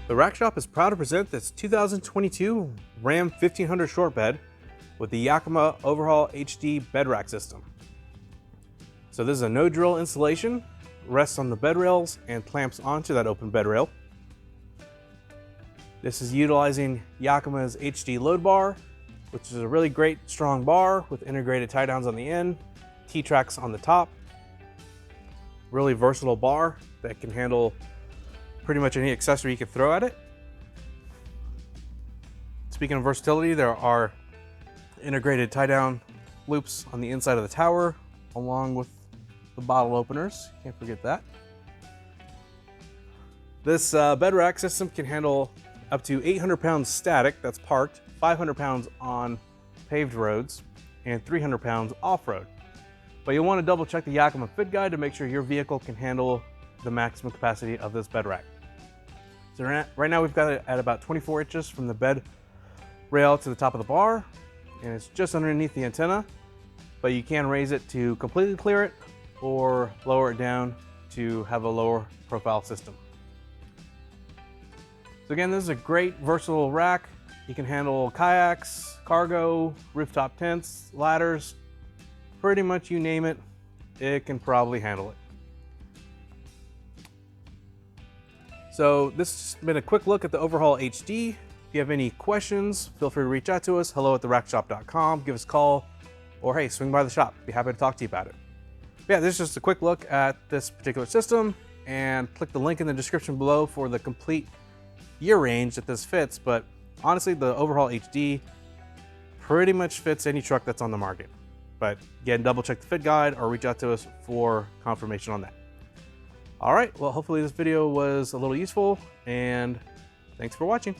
The Rack Shop is proud to present this 2022 Ram 1500 short bed with the Yakima OverHaul HD bed rack system. So this is a no drill installation, rests on the bed rails and clamps onto that open bed rail. This is utilizing Yakima's HD load bar, which is a really great strong bar with integrated tie downs on the end, T-tracks on the top. Really versatile bar that can handle pretty much any accessory you could throw at it. Speaking of versatility, there are integrated tie down loops on the inside of the tower along with the bottle openers, can't forget that. This bed rack system can handle up to 800 pounds static, that's parked, 500 pounds on paved roads, and 300 pounds off-road. But you'll want to double check the Yakima fit guide to make sure your vehicle can handle the maximum capacity of this bed rack. So right now we've got it at about 24 inches from the bed rail to the top of the bar, and it's just underneath the antenna, but you can raise it to completely clear it or lower it down to have a lower profile system. So again, this is a great versatile rack. You can handle kayaks, cargo, rooftop tents, ladders, pretty much you name it, it can probably handle it. So this has been a quick look at the OverHaul HD. If you have any questions, feel free to reach out to us, hello@therackshop.com, give us a call, or hey, swing by the shop. Be happy to talk to you about it. But yeah, this is just a quick look at this particular system, and click the link in the description below for the complete year range that this fits. But honestly, the OverHaul HD pretty much fits any truck that's on the market. But again, double check the fit guide or reach out to us for confirmation on that. All right, well, hopefully this video was a little useful, and thanks for watching.